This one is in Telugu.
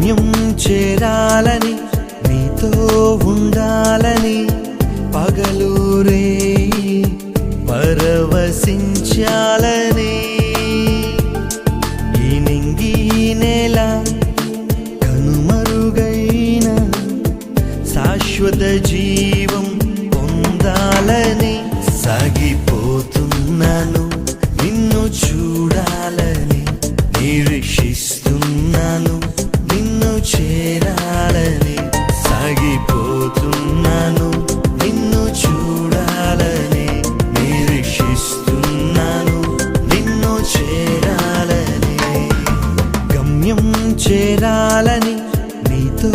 గమ్యం చేరాలని నీతో ఉండాలని పగలూరే పరవశించాలని ఈ నింగి నేల కనుమరుగైన శాశ్వత జీవం పొందాలని సాగిపోతున్నాను నిన్ను చూడాలని నిరీక్షిస్తున్నాను నిన్ను చేరాలని సాగిపోతున్నాను నిన్ను చూడాలని నిరీక్షిస్తున్నాను నిన్ను చేరాలని గమ్యం చేరాలని నీతో